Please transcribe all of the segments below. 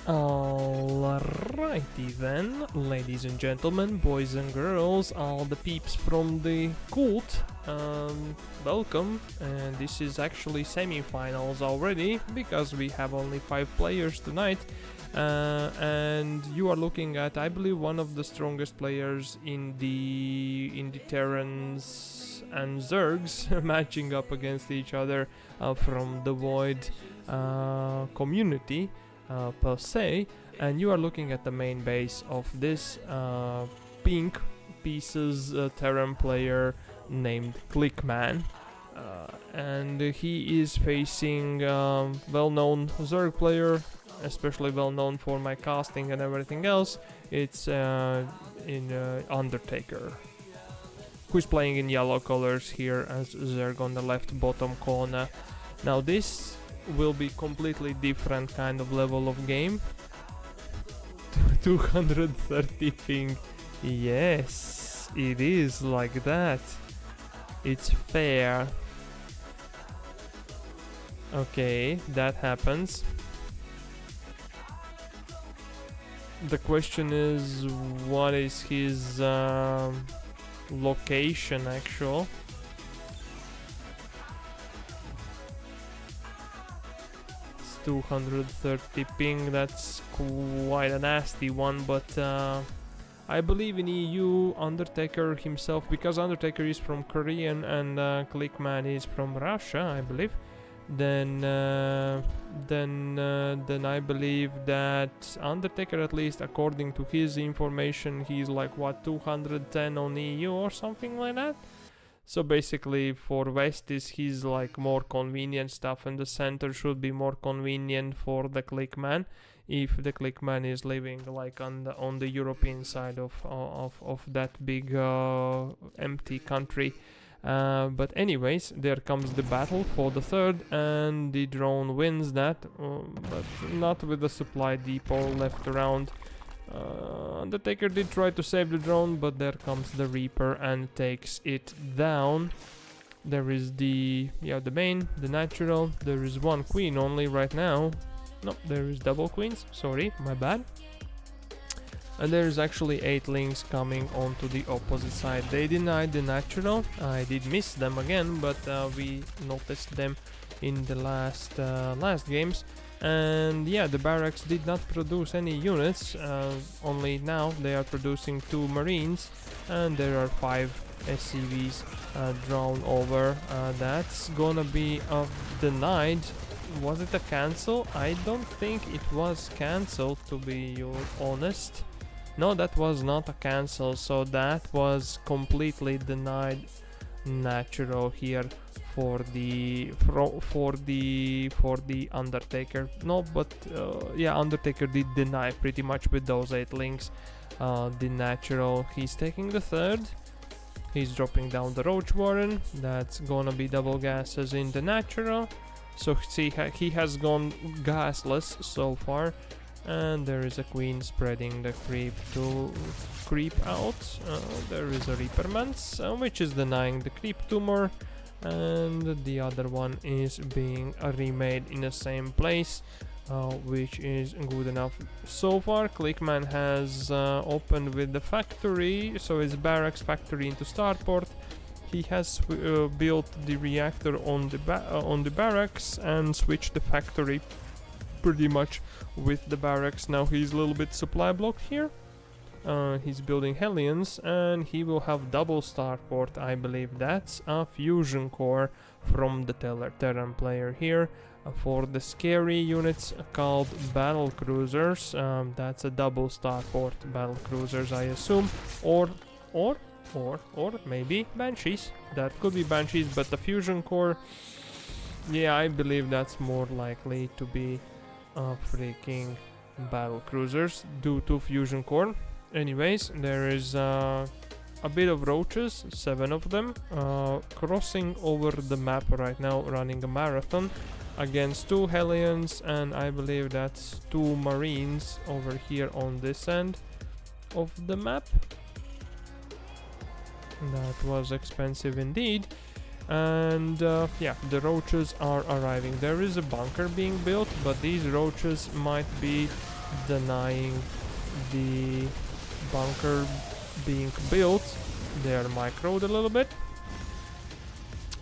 Alrighty then, ladies and gentlemen, boys and girls, all the peeps from the cult, welcome. And this is actually semifinals already, because we have only 5 players tonight. And you are looking at, I believe, one of the strongest players in the Terrans and Zergs matching up against each other from the DeVoid community. Per se, and you are looking at the main base of this pink pieces Terran player named ClickMan, and he is facing well-known Zerg player, especially well-known for my casting and everything else. It's Undertaker, who's playing in yellow colors here as Zerg on the left bottom corner. Now this will be completely different kind of level of game. 230 ping. Yes, it is like that. It's fair. Okay, that happens. The question is, what is his location actual? 230 ping, that's quite a nasty one, but I believe in EU Undertaker himself, because Undertaker is from Korean and ClickMan is from Russia, I believe. Then I believe that Undertaker, at least according to his information, he's like what, 210 on EU or something like that. So basically for West is his like more convenient stuff, and the center should be more convenient for the ClickMan if the ClickMan is living like on the European side of that big empty country. But anyways, there comes the battle for the third, and the drone wins that, but not with the supply depot left around. Undertaker did try to save the drone, but there comes the Reaper and takes it down. There is the main, the natural. There is one queen only right now. No, there is double queens. Sorry, my bad. And there is actually 8 links coming onto the opposite side. They denied the natural. I did miss them again, but we noticed them in the last games. And yeah, the barracks did not produce any units, only now they are producing 2 marines, and there are 5 SCVs drawn over. That's gonna be denied. Was it a cancel? I don't think it was cancelled, to be honest. No, that was not a cancel, so that was completely denied natural here for the Undertaker. No, but yeah, Undertaker did deny pretty much with those 8 links the natural. He's taking the third. He's dropping down the Roach Warren. That's gonna be double gases in the natural. So see, he has gone gasless so far. And there is a queen spreading the creep to creep out. There is a Reapermans, which is denying the creep tumor. And the other one is being remade in the same place, which is good enough. So far, ClickMan has opened with the factory, so it's barracks factory into starport. He has built the reactor on the barracks and switched the factory pretty much with the barracks. Now he's a little bit supply blocked here. He's building Hellions, and he will have double starport. I believe that's a fusion core from the Terran player here. For the scary units called battle cruisers, that's a double starport battle cruisers, I assume, or maybe Banshees. That could be Banshees, but the fusion core, yeah, I believe that's more likely to be freaking battle cruisers due to fusion core. Anyways, there is a bit of roaches, 7 of them, crossing over the map right now, running a marathon against 2 Hellions, and I believe that's 2 Marines over here on this end of the map. That was expensive indeed. And yeah, the roaches are arriving. There is a bunker being built, but these roaches might be denying the bunker being built. They are microed a little bit.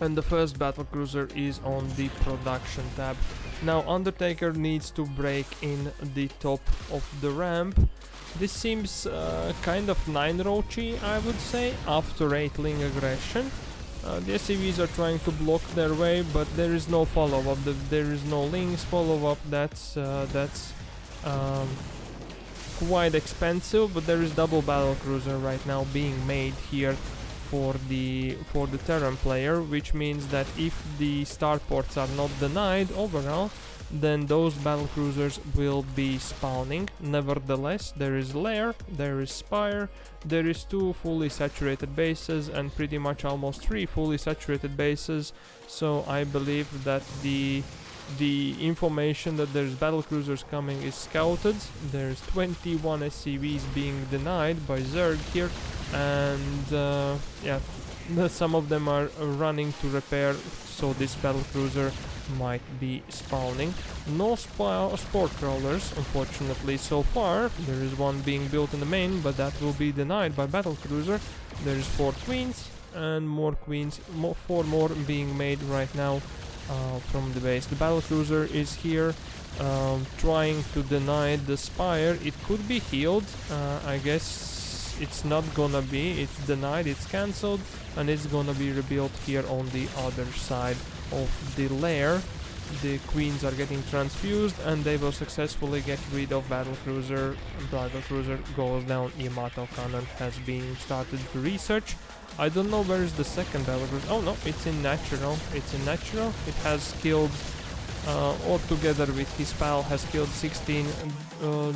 And the first battlecruiser is on the production tab. Now Undertaker needs to break in the top of the ramp. This seems kind of 9-roachy, I would say, after 8-ling aggression. The SCVs are trying to block their way, but there is no follow-up. There is no links follow-up. That's quite expensive, but there is double battlecruiser right now being made here for the Terran player, which means that if the starports are not denied overall, then those battlecruisers will be spawning. Nevertheless, there is Lair, there is Spire, there is 2 fully saturated bases and pretty much almost 3 fully saturated bases. So I believe that the information that there's battlecruisers coming is scouted. There's 21 SCVs being denied by Zerg here, and yeah, some of them are running to repair, so this battlecruiser might be spawning. No sport crawlers, unfortunately, so far. There is one being built in the main, but that will be denied by battlecruiser. There is 4 queens and more queens, 4 more being made right now from the base. The battlecruiser is here trying to deny the Spire. It could be healed. I guess it's not gonna be. It's denied, it's cancelled, and it's gonna be rebuilt here on the other side of the lair. The queens are getting transfused and they will successfully get rid of battlecruiser. Battlecruiser goes down. Yamato cannon has been started to research. I don't know where is the second battlecruiser. Oh no, it's in natural. It's in natural. It has killed all together with his pal has killed 16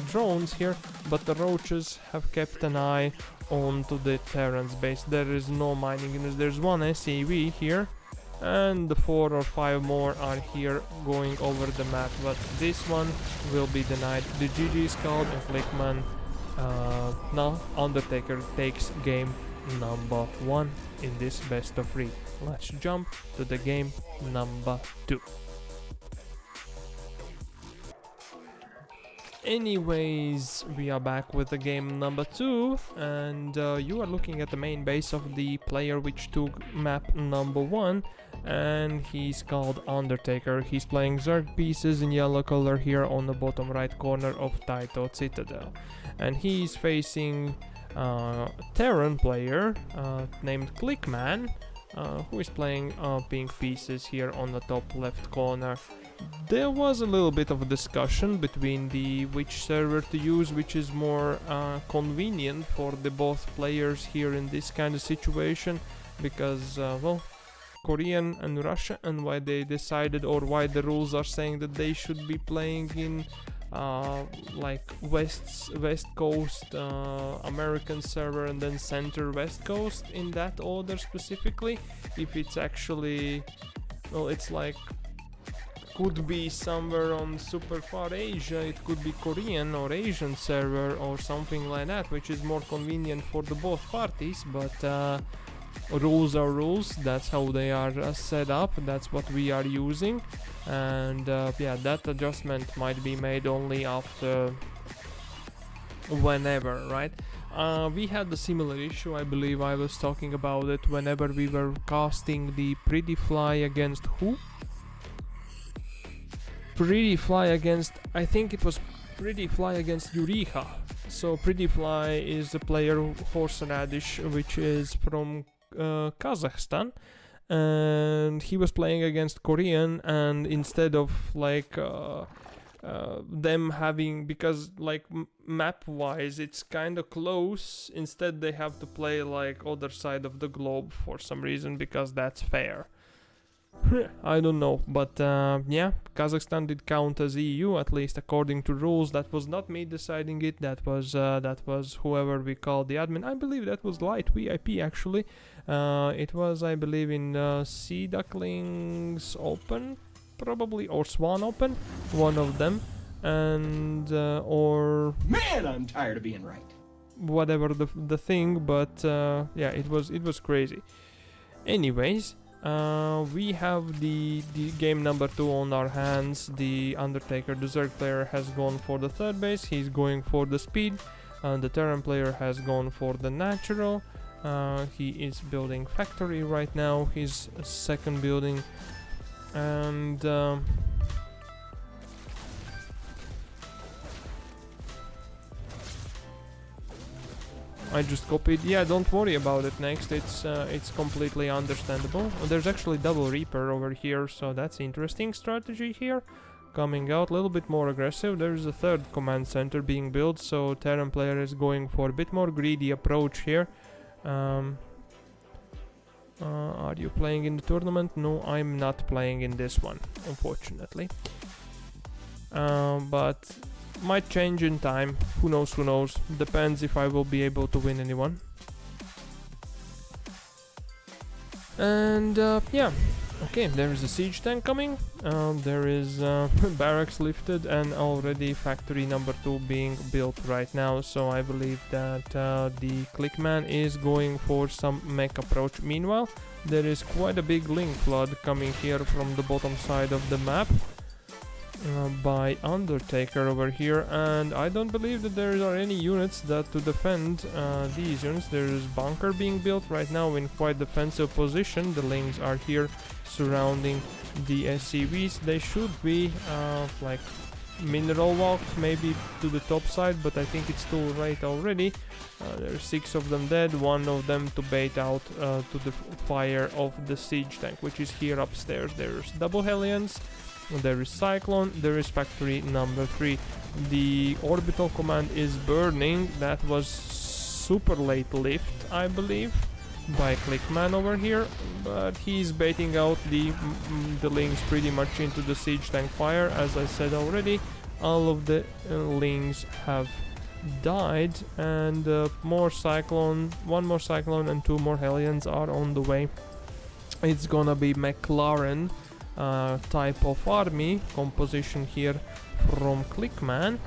drones here, but the roaches have kept an eye onto the Terran's base. There is no mining units. There's one SCV here, and the 4 or 5 more are here going over the map, but this one will be denied. The GG is called, and ClickMan now Undertaker takes game number 1 in this best of 3. Let's jump to the game number 2. Anyways, we are back with the game number 2, and you are looking at the main base of the player which took map number 1, and he's called Undertaker. He's playing Zerg pieces in yellow color here on the bottom right corner of Taito Citadel, and he's facing Terran player named ClickMan, who is playing pink pieces here on the top left corner. There was a little bit of a discussion between which server to use, which is more convenient for the both players here in this kind of situation, because well, Korean and Russia, and why they decided, or why the rules are saying that they should be playing in like West Coast American server and then Center West Coast in that order specifically. If it's actually, well, it's like could be somewhere on super far Asia, it could be Korean or Asian server or something like that, which is more convenient for the both parties, but rules are rules. That's how they are set up. That's what we are using, and yeah, that adjustment might be made only after whenever, right? We had a similar issue, I believe I was talking about it whenever we were casting the Pretty Fly against who? Pretty Fly against, I think it was Pretty Fly against Yuriha. So Pretty Fly is a player, Horseradish, which is from Kazakhstan, and he was playing against Korean, and instead of like them having, because like map wise it's kind of close, instead they have to play like other side of the globe for some reason, because that's fair. I don't know, but yeah, Kazakhstan did count as EU, at least according to rules. That was not me deciding it. That was whoever we called the admin. I believe that was Light VIP actually. It was, I believe, in Sea Ducklings Open, probably, or Swan Open, one of them, and or man, I'm tired of being right. Whatever the thing, but yeah, it was crazy. Anyways. We have the game number 2 on our hands. The Undertaker, the Zerg player, has gone for the third base. He's going for the speed. The Terran player has gone for the natural. He is building factory right now, his second building. And I just copied. Yeah, don't worry about it next. It's completely understandable. There's actually double Reaper over here, so that's interesting strategy here. Coming out a little bit more aggressive. There's a third command center being built, so Terran player is going for a bit more greedy approach here. Are you playing in the tournament? No, I'm not playing in this one, unfortunately. But might change in time. Who knows, who knows. Depends if I will be able to win anyone. And yeah. Okay, there is a siege tank coming. There is barracks lifted and already factory number 2 being built right now. So I believe that the ClickMan is going for some mech approach. Meanwhile, there is quite a big link flood coming here from the bottom side of the map by Undertaker over here, and I don't believe that there are any units that to defend these units. There is bunker being built right now in quite defensive position. The links are here surrounding the SCVs. They should be like mineral walked maybe to the top side, but I think it's too late already. There's 6 of them dead, 1 of them to bait out to the fire of the siege tank, which is here upstairs. There's double Hellions. There is Cyclone, there is factory number 3. The orbital command is burning. That was super late lift, I believe, by ClickMan over here, but he's baiting out the links pretty much into the siege tank fire. As I said already, all of the links have died, and more Cyclone, 1 more Cyclone and 2 more Hellions are on the way. It's gonna be McLaren type of army composition here from ClickMan.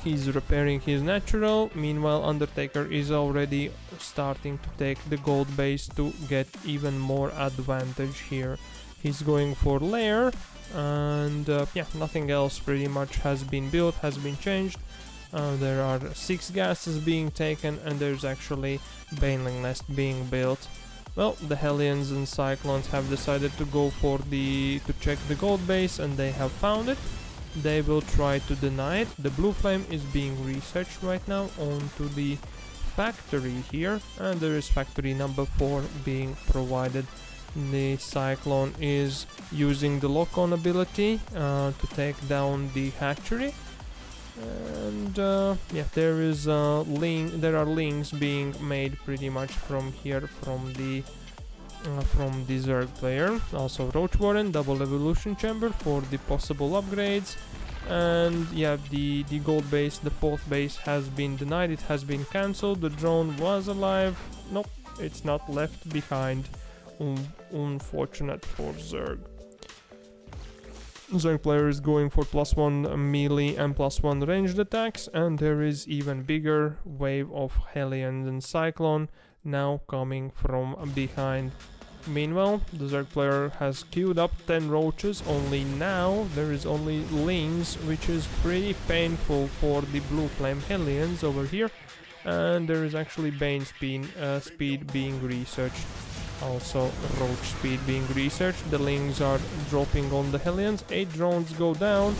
He's repairing his natural. Meanwhile, Undertaker is already starting to take the gold base to get even more advantage here. He's going for lair, and yeah, nothing else pretty much has been built, has been changed. There are 6 gases being taken, and there's actually Baneling Nest being built. Well, the Hellions and Cyclones have decided to go for to check the gold base, and they have found it. They will try to deny it. The blue flame is being researched right now onto the factory here, and there is factory number 4 being provided. The Cyclone is using the lock-on ability to take down the hatchery. And yeah, there is there are links being made pretty much from here, from the Zerg player. Also Roach Warren, double evolution chamber for the possible upgrades. And yeah, the gold base, the 4th base, has been denied. It has been cancelled. The drone was alive. Nope, it's not left behind. Unfortunate for Zerg. Zerg player is going for +1 melee and +1 ranged attacks, and there is even bigger wave of Hellions and Cyclone now coming from behind. Meanwhile, the Zerg player has queued up 10 roaches. Only now there is only lings, which is pretty painful for the blue flame Hellions over here, and there is actually Bane speed being researched. Also roach speed being researched. The lings are dropping on the Hellions. 8 drones go down,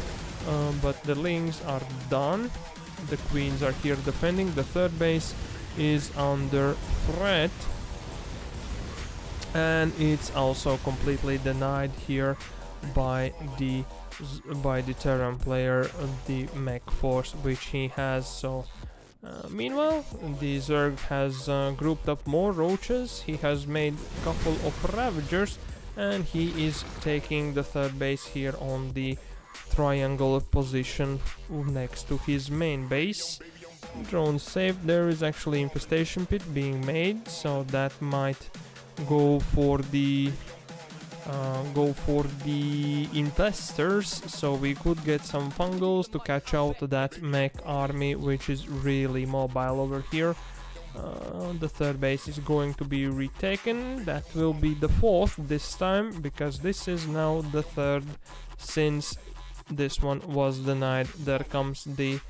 but the lings are done. The queens are here defending. The 3rd base is under threat, and it's also completely denied here by the Terran player, the mech force which he has. So meanwhile, the Zerg has grouped up more roaches. He has made a couple of Ravagers, and he is taking the 3rd base here on the triangle position next to his main base. Drone saved. There is actually infestation pit being made, so that might go for the infestors, so we could get some fungals to catch out that mech army, which is really mobile over here. The third base is going to be retaken. That will be the fourth this time, because this is now the third since this one was denied. There comes the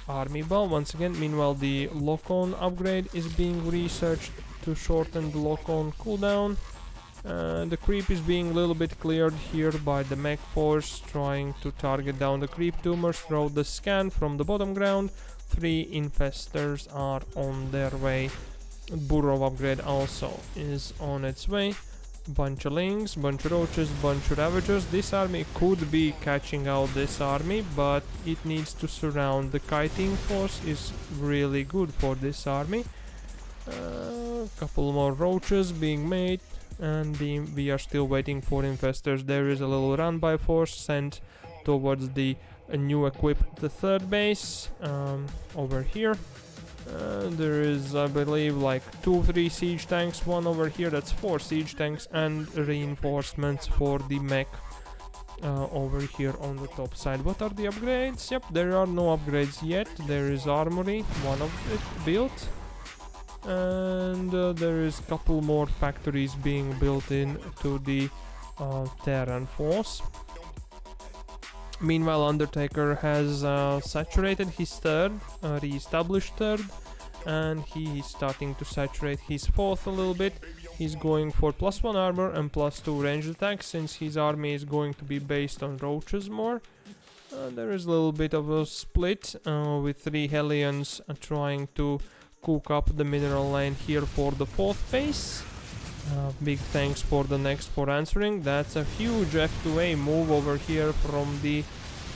army ball once again. Meanwhile, the lock-on upgrade is being researched to shorten the lock-on cooldown. The creep is being a little bit cleared here by the mech force, trying to target down the creep tumors. Throw the scan from the bottom ground. 3 infestors are on their way. Burrow upgrade also is on its way. Bunch of lings, bunch of roaches, bunch of ravagers. This army could be catching out this army, but it needs to surround. The kiting force is really good for this army. Couple more roaches being made, and we are still waiting for infestors. There is a little run by force sent towards the new equipped the third base over here. There is, I believe, like 2-3 siege tanks, one over here, that's 4 siege tanks, and reinforcements for the mech over here on the top side. What are the upgrades? Yep, there are no upgrades yet. There is armory, one of it built, and there is a couple more factories being built in to the Terran force. Meanwhile, Undertaker has saturated his third, re-established third, and he is starting to saturate his fourth a little bit. He's going for +1 armor and +2 ranged attacks, since his army is going to be based on roaches more. There is a little bit of a split with 3 Hellions trying to cook up the mineral lane here for the fourth base. Big thanks for the next for answering. That's a huge F2A move over here from the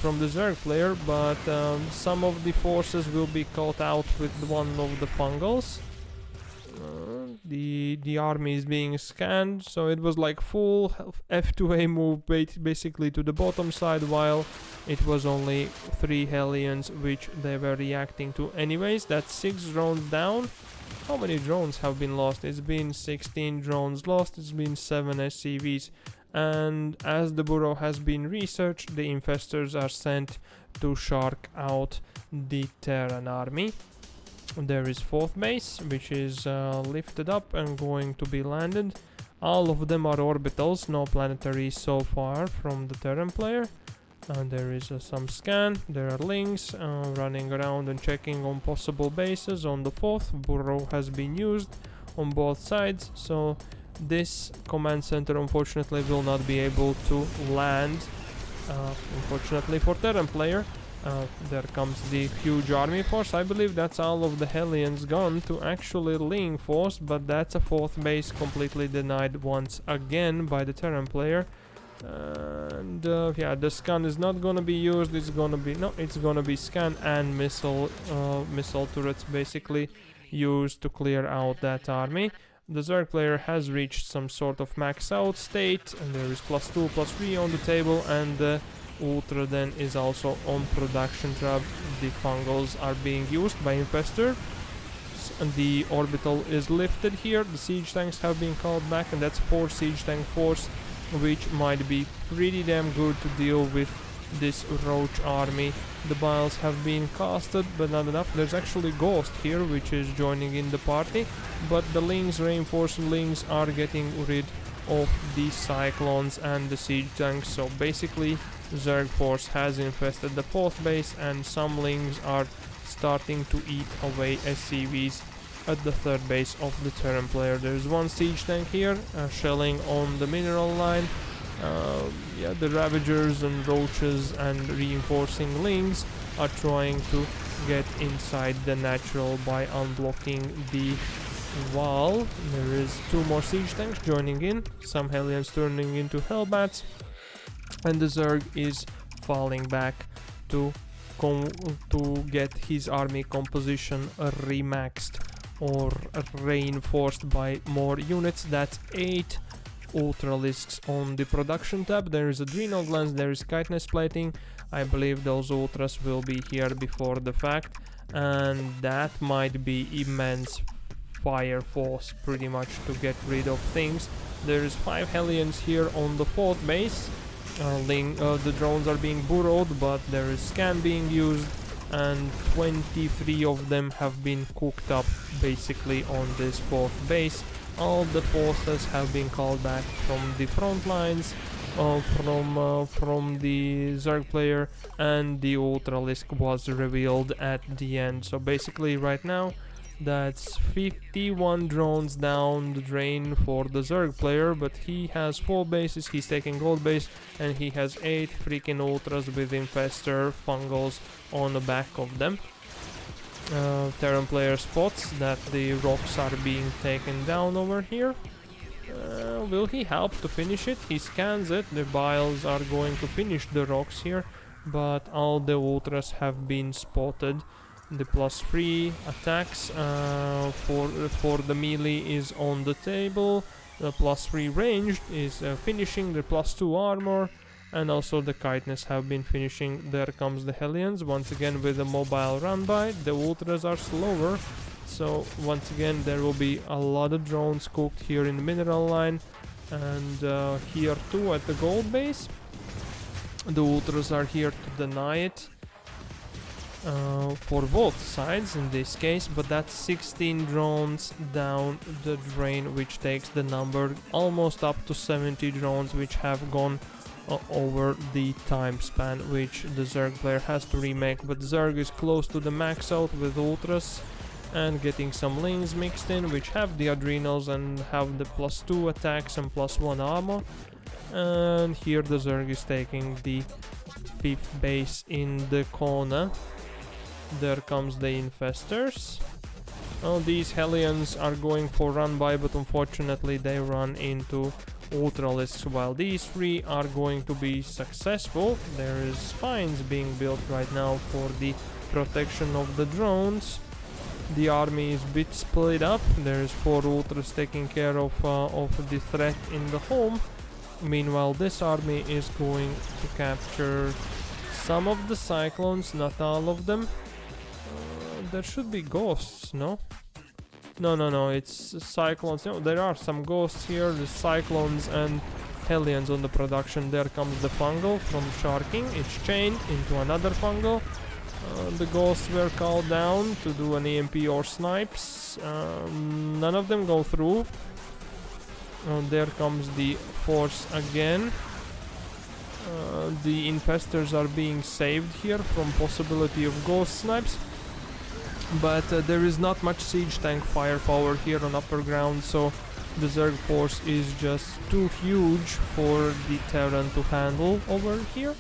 Zerg player, but some of the forces will be caught out with one of the fungals. The army is being scanned, so it was like full F2A move basically to the bottom side, while it was only 3 Hellions which they were reacting to. Anyways, that's 6 drones down. How many drones have been lost? It's been 16 drones lost, it's been 7 SCVs. And as the burrow has been researched, the infestors are sent to shark out the Terran army. There is fourth base, which is lifted up and going to be landed. All of them are orbitals, no planetary so far from the Terran player. And there is some scan, there are links running around and checking on possible bases on the fourth. Burrow has been used on both sides, so this command center unfortunately will not be able to land, unfortunately for Terran player. There comes the huge army force. I believe that's all of the Hellions gone to actually Ling force, but that's a fourth base completely denied once again by the Terran player. And yeah, the scan is not gonna be used. It's gonna be scan and missile turrets basically used to clear out that army. The Zerg player has reached some sort of max out state, and there is +2, +3 on the table, and the Ultra then is also on production trap. The fungals are being used by Infestor. And the orbital is lifted here. The siege tanks have been called back, and that's 4 siege tank force, which might be pretty damn good to deal with this roach army. The biles have been casted, but not enough. There's actually Ghost here, which is joining in the party, but the Lings, reinforced Lings, are getting rid of the Cyclones and the siege tanks. So basically, Zerg force has infested the fourth base, and some Lings are starting to eat away SCVs at the third base of the Terran player. There's one siege tank here, shelling on the mineral line. Yeah, the Ravagers and Roaches and reinforcing Lings are trying to get inside the natural by unblocking the wall. There is 2 more siege tanks joining in, some Hellions turning into Hellbats, and the Zerg is falling back to get his army composition remaxed or reinforced by more units. That's 8 Ultralisks on the production tab. There is Adrenal Glands, there is Chitinous Plating. I believe those Ultras will be here before the fact, and that might be immense fire force pretty much to get rid of things. There is 5 Hellions here on the fourth base. The drones are being burrowed, but there is scan being used. and 23 of them have been cooked up basically on this fourth base. All the forces have been called back from the front lines, from the Zerg player, and the Ultralisk was revealed at the end. So basically right now that's 51 drones down the drain for the Zerg player, but he has 4 bases, he's taking gold base, and he has 8 freaking Ultras with Infestor Fungals on the back of them. Terran player spots that the rocks are being taken down over here. Will he help to finish it? He scans it. The biles are going to finish the rocks here, but all the Ultras have been spotted. The +3 attacks for the melee is on the table. The +3 ranged is finishing. The +2 armor and also the Kiteness have been finishing. There comes the Hellions once again with a mobile run by. The Ultras are slower, so once again there will be a lot of drones cooked here in the mineral line, and here too at the gold base. The Ultras are here to deny it for both sides in this case, but that's 16 drones down the drain, which takes the number almost up to 70 drones which have gone over the time span which the Zerg player has to remake. But Zerg is close to the max out with Ultras and getting some Lings mixed in, which have the Adrenals and have the +2 attacks and +1 armor. And here the Zerg is taking the 5th base in the corner. There comes the Infestors. Oh, these Hellions are going for run by, but unfortunately they run into Ultralisks, while these 3 are going to be successful. There is spines being built right now for the protection of the drones. The army is a bit split up. There's 4 Ultras taking care of the threat in the home. Meanwhile, this army is going to capture some of the Cyclones, not all of them. There should be ghosts, no? No, it's Cyclones. No, there are some ghosts here, the Cyclones and Hellions on the production. There comes the Fungal from Sharking. It's chained into another Fungal. The ghosts were called down to do an EMP or snipes. None of them go through. There comes the force again. The Infestors are being saved here from possibility of ghost snipes. But there is not much siege tank firepower here on upper ground, so the Zerg force is just too huge for the Terran to handle over here.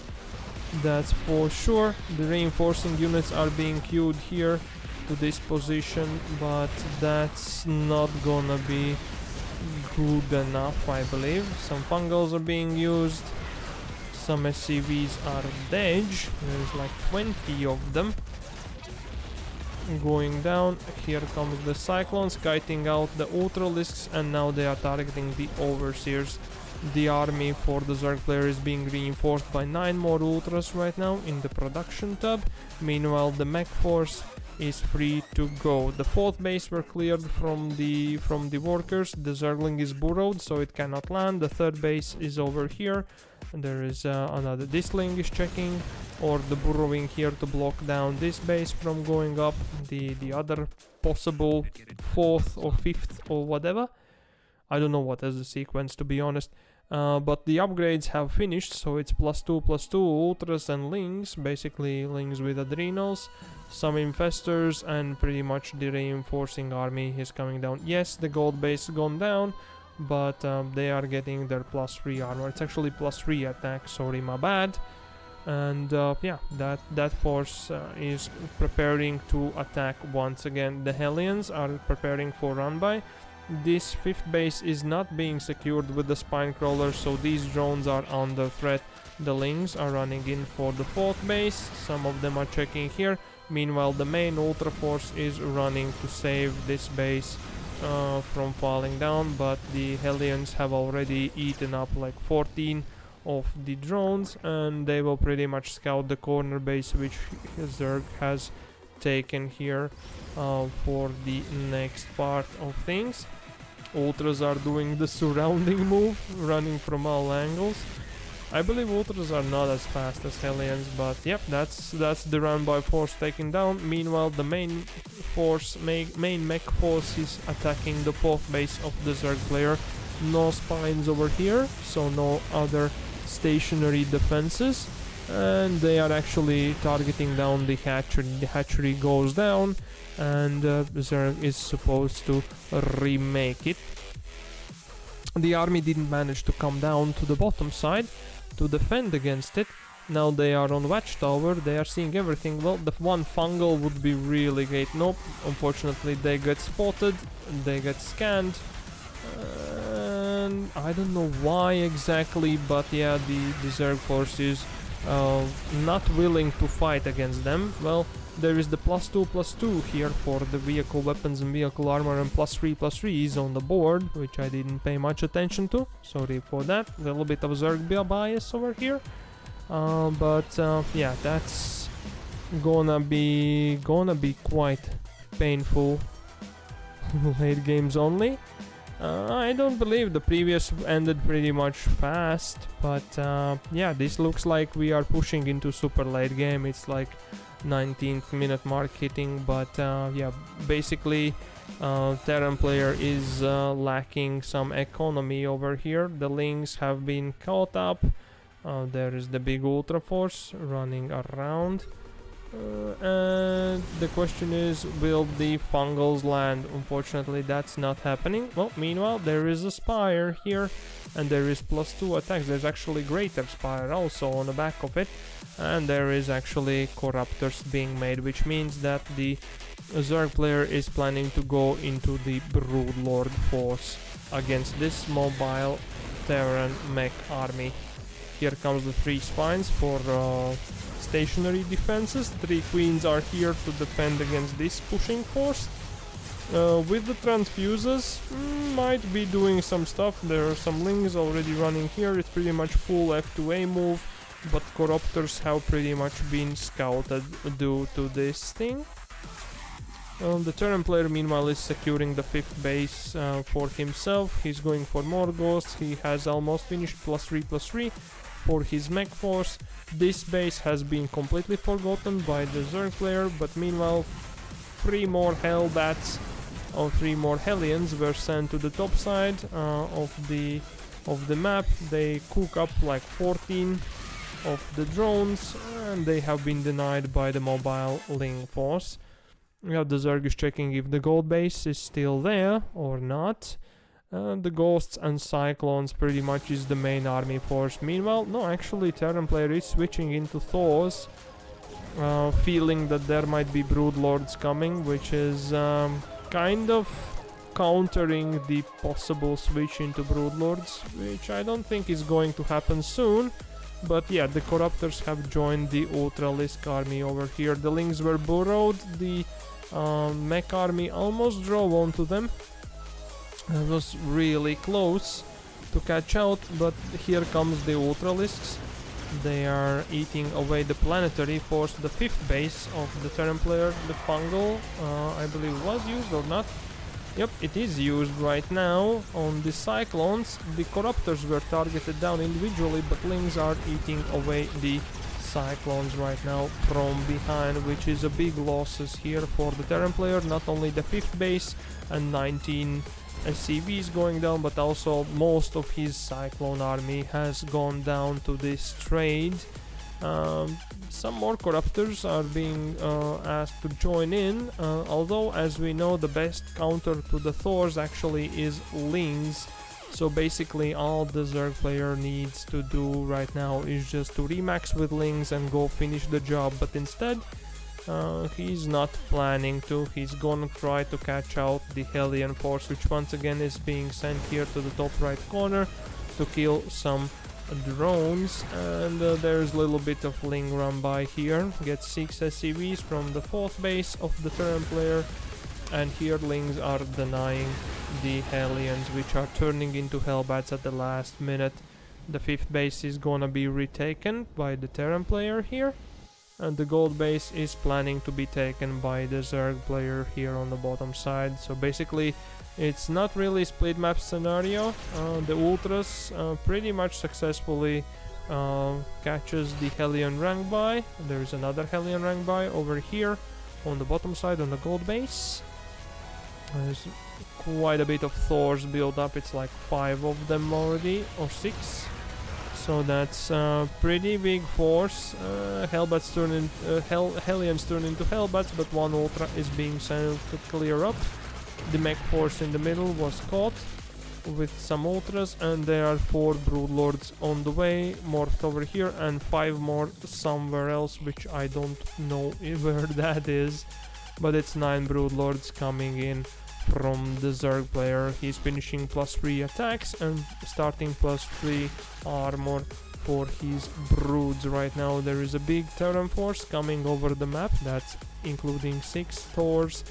That's for sure. The reinforcing units are being queued here to this position, but that's not gonna be good enough, I believe. Some Fungals are being used. Some SCVs are dead. There's like 20 of them. Going down. Here comes the Cyclones kiting out the Ultralisks, and now they are targeting the Overseers. The army for the Zerg player is being reinforced by 9 more Ultras right now in the production tub. Meanwhile, the mech force is free to go. The 4th base were cleared from the workers. The Zergling is burrowed, so it cannot land. The 3rd base is over here. There is another Disling is checking, or the burrowing here to block down this base from going up. The other possible 4th or 5th or whatever. I don't know what is the sequence, to be honest. But the upgrades have finished, so it's +2/+2 Ultras and Lings, basically Lings with Adrenals, some Infestors, and pretty much the reinforcing army is coming down. Yes, the gold base gone down, but they are getting their +3 armor. It's actually +3 attack, sorry, my bad. And yeah, that force is preparing to attack once again. The Hellions are preparing for run by. This 5th base is not being secured with the spine crawler, so these drones are under threat. The Lings are running in for the 4th base. Some of them are checking here. Meanwhile, the main Ultra force is running to save this base from falling down, but the Hellions have already eaten up like 14 of the drones, and they will pretty much scout the corner base which Zerg has taken here for the next part of things. Ultras are doing the surrounding move, running from all angles. I believe Ultras are not as fast as Hellions, but yep, that's the run by Force taken down. Meanwhile, the main mech force is attacking the fourth base of the Zerg player. No spines over here, so no other stationary defenses, and they are actually targeting down the hatchery. The hatchery goes down, and Zerg is supposed to remake it. The army didn't manage to come down to the bottom side to defend against it. Now they are on Watchtower, they are seeing everything. Well, the one fungal would be really great. Nope, unfortunately they get spotted, they get scanned. And I don't know why exactly, but yeah, the Zerg force is not willing to fight against them. Well, there is the +2/+2 here for the vehicle weapons and vehicle armor, and +3/+3 is on the board, which I didn't pay much attention to. Sorry for that. A little bit of Zerg bias over here. But yeah, that's gonna be quite painful. Late games only. I don't believe the previous ended pretty much fast, but yeah, this looks like we are pushing into super late game. It's like 19th minute mark hitting, but yeah, basically Terran player is lacking some economy over here. The Lings have been caught up. There is the big Ultra Force running around. And the question is, will the Fungals land? Unfortunately, that's not happening. Well, meanwhile, there is a Spire here, and there is +2 attacks. There's actually Greater Spire also on the back of it, and there is actually Corruptors being made, which means that the Zerg player is planning to go into the Broodlord force against this mobile Terran mech army. Here comes the 3 spines for stationary defenses. 3 queens are here to defend against this pushing force. With the transfuses, might be doing some stuff. There are some Lings already running here. It's pretty much full F2A move, but Corruptors have pretty much been scouted due to this thing. The Terran player meanwhile is securing the 5th base for himself. He's going for more ghosts. He has almost finished +3/+3 for his mech force. This base has been completely forgotten by the Zerg player, but meanwhile 3 more Hellbats or 3 more Hellions were sent to the top side of the map. They cook up like 14 of the drones, and they have been denied by the mobile Ling force. Yeah, the Zerg is checking if the gold base is still there or not. The Ghosts and Cyclones pretty much is the main army force. Meanwhile, no, actually Terran player is switching into Thors, feeling that there might be Broodlords coming, which is kind of countering the possible switch into Broodlords, which I don't think is going to happen soon. But yeah, the Corruptors have joined the Ultralisk army over here. The Lings were burrowed, the mech army almost drove onto them. It was really close to catch out, but here comes the Ultralisks. They are eating away the planetary force. The 5th base of the Terran player, the Fungal, I believe was used or not. Yep, it is used right now on the Cyclones. The Corruptors were targeted down individually, but Lings are eating away the Cyclones right now from behind, which is a big losses here for the Terran player. Not only the 5th base and 19 SCVs going down, but also most of his Cyclone army has gone down to this trade. Some more Corruptors are being asked to join in, although as we know the best counter to the Thors actually is Lings. So basically all the Zerg player needs to do right now is just to remax with Lings and go finish the job, but instead he's not planning to. He's gonna try to catch out the Hellion force, which once again is being sent here to the top right corner to kill some drones. And there's a little bit of Ling run by here. Gets 6 SCVs from the 4th base of the Terran player, and here Lings are denying the Hellions, which are turning into Hellbats at the last minute. The 5th base is gonna be retaken by the Terran player here, and the gold base is planning to be taken by the Zerg player here on the bottom side. So basically it's not really split map scenario. The Ultras pretty much successfully catches the Hellion rank buy. There is another Hellion rank buy over here on the bottom side on the gold base. There's quite a bit of Thors built up. It's like 5 of them already, or 6. So that's a pretty big force. Hellbats turn in, Hellions turn into Hellbats, but one Ultra is being sent to clear up. The mech force in the middle was caught with some Ultras, and there are 4 Broodlords on the way, morphed over here, and 5 more somewhere else, which I don't know where that is. But it's 9 Broodlords coming in from the Zerg player. He's finishing +3 attacks and starting +3 armor for his broods. Right now there is a big Terran force coming over the map, that's including 6 Thors,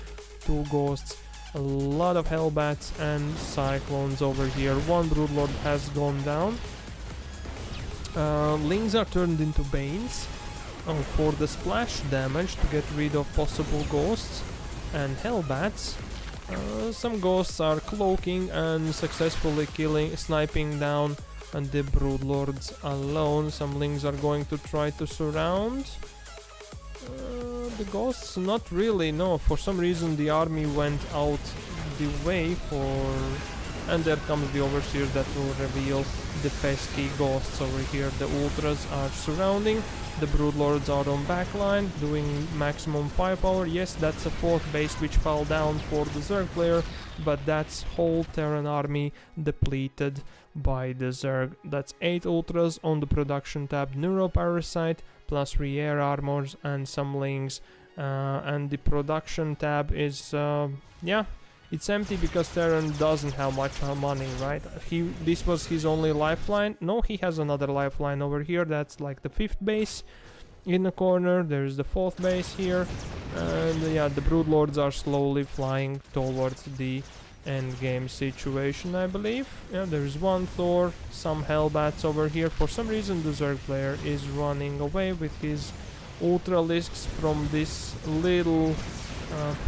2 Ghosts, a lot of Hellbats and Cyclones over here. 1 Broodlord has gone down. Lings are turned into Banes for the splash damage to get rid of possible Ghosts and Hellbats. Some Ghosts are cloaking and successfully sniping down and the Broodlords alone. Some Lings are going to try to surround the Ghosts. Not really, no. For some reason the army went out the way and there comes the Overseer that will reveal the pesky Ghosts over here. The Ultras are surrounding. The Broodlords are on backline, doing maximum firepower. Yes, that's a 4th base which fell down for the Zerg player, but that's whole Terran army depleted by the Zerg. That's 8 Ultras on the production tab, Neuroparasite, +3 air armors and some Lings. And the production tab is, yeah, it's empty because Terran doesn't have much money, right? This was his only lifeline. No, he has another lifeline over here. That's like the 5th base in the corner. There's the 4th base here. And yeah, the Broodlords are slowly flying towards the endgame situation, I believe. Yeah, there's 1 Thor, some Hellbats over here. For some reason the Zerg player is running away with his Ultralisks from this little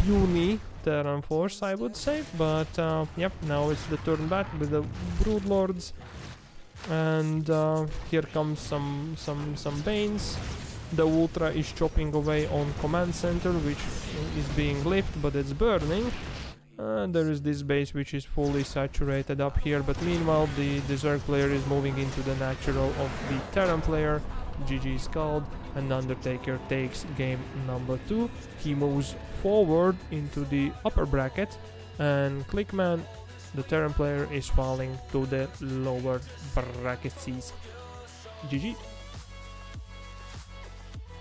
puny Terran force, I would say. But yep, now it's the turn back with the Broodlords, and here comes some Banes. The Ultra is chopping away on command center, which is being lifted, but it's burning. There is this base which is fully saturated up here, but meanwhile the Zerg player is moving into the natural of the Terran player. GG is called, and Undertaker takes game number 2. He moves forward into the upper bracket, and ClickMan, the Terran player, is falling to the lower brackets. GG.